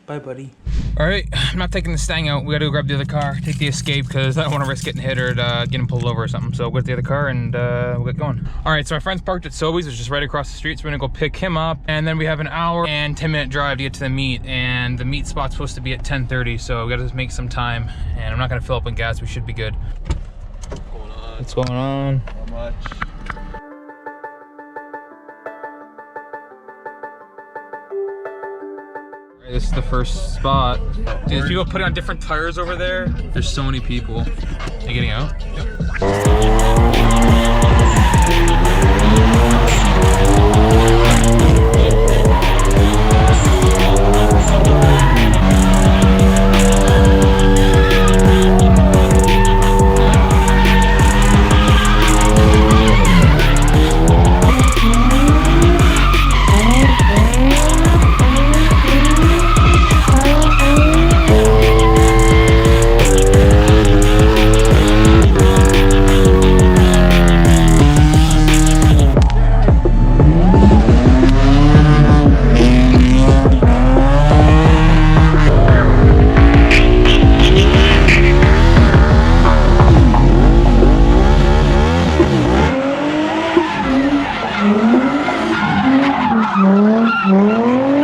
Bye, buddy. All right, I'm not taking the Stang out. We gotta go grab the other car, take the Escape, because I don't want to risk getting hit or getting pulled over or something. So we'll get the other car and we'll get going. All right, so my friend's parked at Sobeys, which is right across the street. So we're gonna go pick him up, and then we have an hour and 10-minute drive to get to the meet. And the meet spot's supposed to be at 10:30, so we gotta just make some time. And I'm not gonna fill up on gas. We should be good. What's going on? Not much. This is the first spot. Dude, there's people putting on different tires over there. There's so many people. Are you getting out?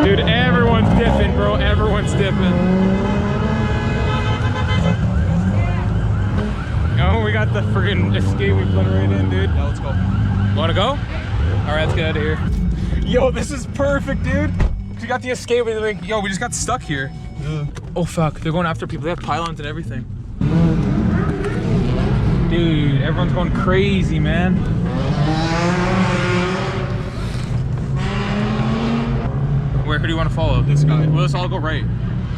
Dude, everyone's dipping, bro. Everyone's dipping. Oh, we got the friggin' Escape we put right in, dude. Yeah, let's go. Wanna go? All right, let's get out of here. Yo, this is perfect, dude. We got the Escape. Like, yo, we just got stuck here. Yeah. Oh fuck, they're going after people. They have pylons and everything. Dude, everyone's going crazy, man. Where do you want to follow? This guy. Well, let's all go right.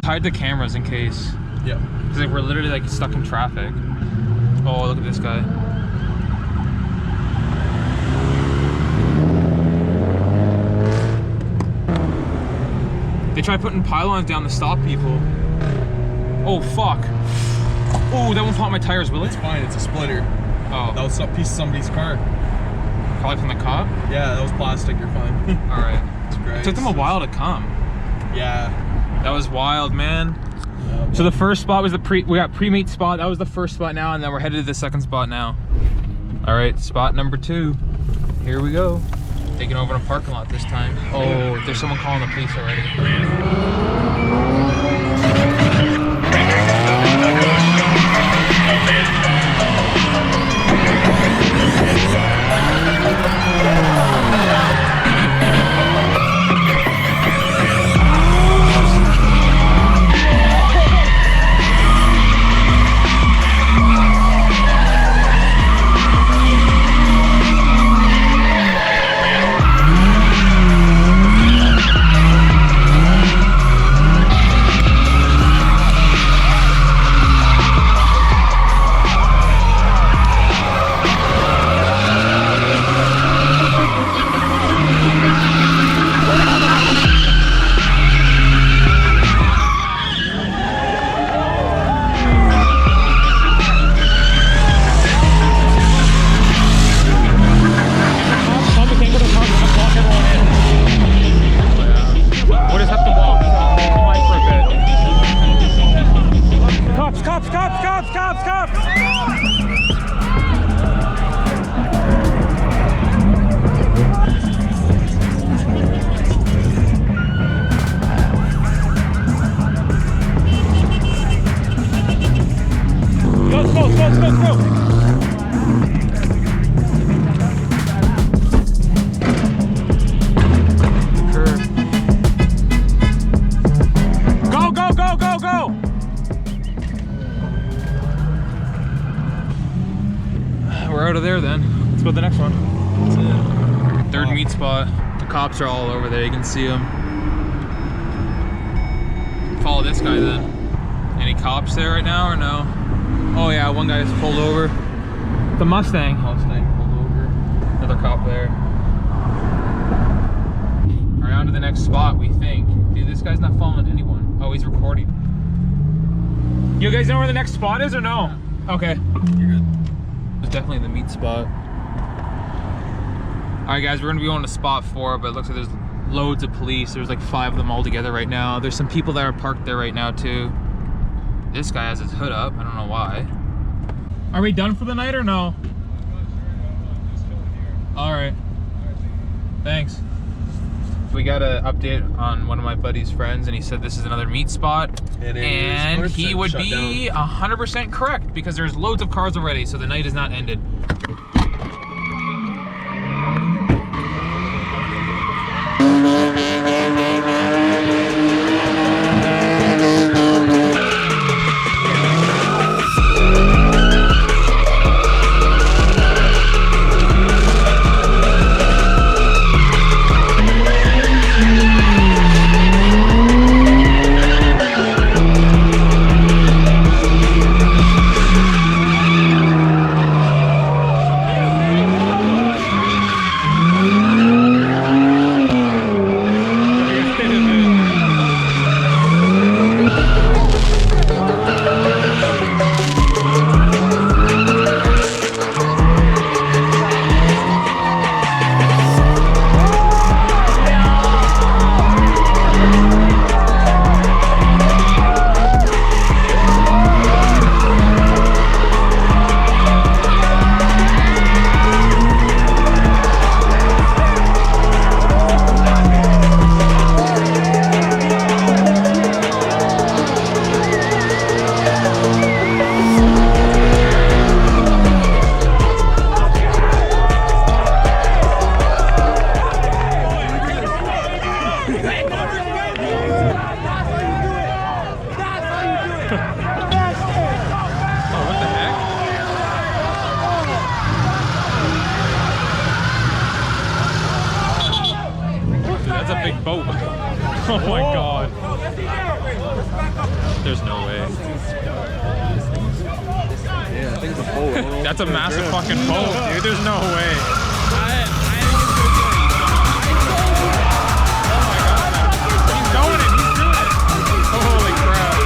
Hide the cameras in case. Yeah. Because like, we're literally like stuck in traffic. Oh, look at this guy. They try putting pylons down to stop people. Oh, fuck. Oh, that won't pop my tires, will it? It's fine, it's a splitter. Oh. That was a piece of somebody's car. Probably from the cop? Yeah, that was plastic, you're fine. Alright. It's great. It took them a while to come. Yeah. That was wild, man. Yeah. So the first spot was we got pre-meet spot. That was the first spot now, and then we're headed to the second spot now. All right, spot number 2. Here we go. Taking over in a parking lot this time. Oh, there's someone calling the police already. We're out of there then. Let's go to the next one. Third meet spot. The cops are all over there. You can see them. Follow this guy then. Any cops there right now or no? Oh yeah, one guy just pulled over. The Mustang. Mustang pulled over. Another cop there. Alright, on to the next spot, we think. Dude, this guy's not following anyone. Oh, he's recording. You guys know where the next spot is or no? Yeah. Okay. You're good. It's definitely the meat spot. Alright guys, we're gonna be going to spot 4, but it looks like there's loads of police. There's like 5 of them all together right now. There's some people that are parked there right now too. This guy has his hood up. I don't know why. Are we done for the night or no? All right. Thanks. We got an update on one of my buddy's friends, and he said this is another meat spot. And he would be 100% correct because there's loads of cars already, so the night is not ended. Boat. Oh my god. There's no way. Yeah, I think it's a boat. That's a massive fucking boat, dude. There's no way. He's going it. He's doing it. Holy crap.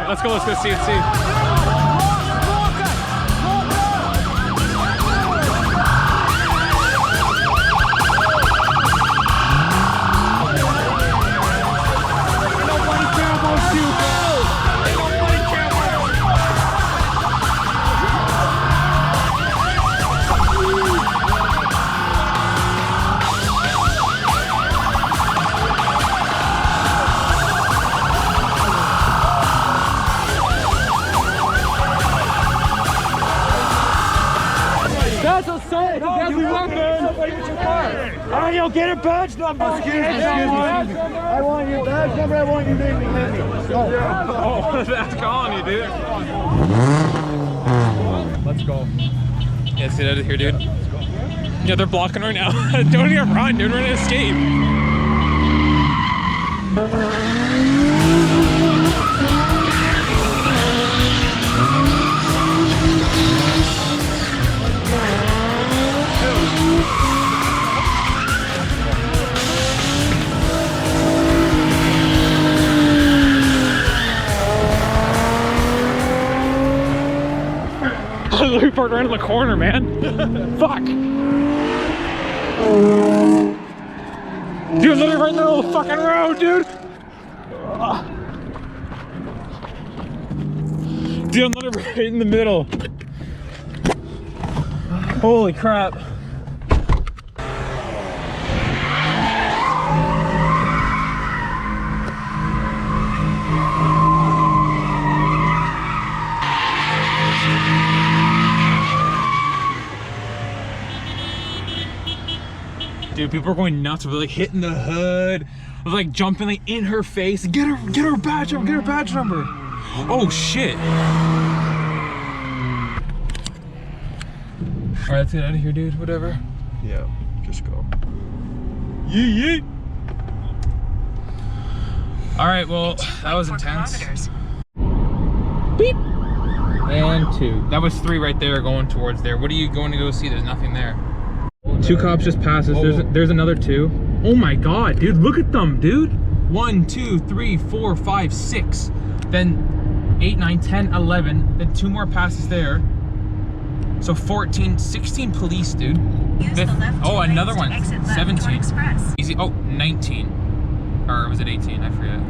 Let's go see and see. Alright, yo, get her badge number. Excuse me. I want your badge number. I want your name. Go. Oh, that's calling you, dude. Let's go. Yeah, see that here, dude? Yeah, they're blocking right now. Don't even run, dude. We're gonna escape. I literally parked right in the corner, man. Fuck. Dude, literally right in the middle of the fucking road, dude. Dude, I'm literally right in the middle. Holy crap. Dude, people are going nuts. We're like hitting the hood. We're like jumping like in her face. Get her badge number. Get her badge number. Oh shit. All right, let's get out of here, dude. Whatever. Yeah, just go. Yeet. All right, well, that was intense. Beep. And 2. That was 3 right there going towards there. What are you going to go see? There's nothing there. 2 cops just passed us. There's another 2. Oh my god, dude, look at them, dude. 1, 2, 3, 4, 5, 6. Then 8, 9, 10, 11. Then 2 more passes there. So 14, 16 police, dude. Oh, another one. 17. Easy. Oh, 19. Or was it 18? I forget.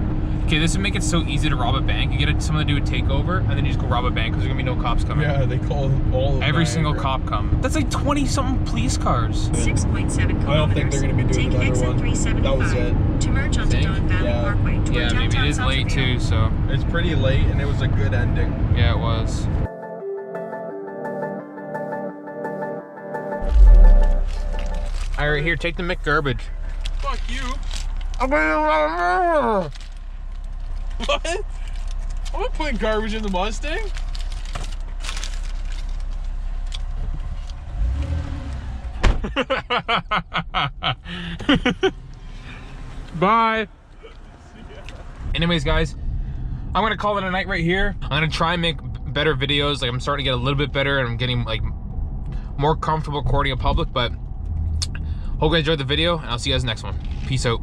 Okay, this would make it so easy to rob a bank. You get someone to do a takeover, and then you just go rob a bank because there's gonna be no cops coming. Yeah, they call all of every single cop come. That's like 20-something police cars. 6.7 kilometers. I don't think they're gonna be doing another one. That was it. To merge onto Don Valley Parkway toward Yeah, maybe it is late too, so. It's pretty late, and it was a good ending. Yeah, it was. All right, here, take the McGarbage. Fuck you. What? I'm not putting garbage in the Mustang. Bye. Anyways, guys, I'm gonna call it a night right here. I'm gonna try and make better videos. Like, I'm starting to get a little bit better, and I'm getting like more comfortable recording in public. But hope you guys enjoyed the video, and I'll see you guys next one. Peace out.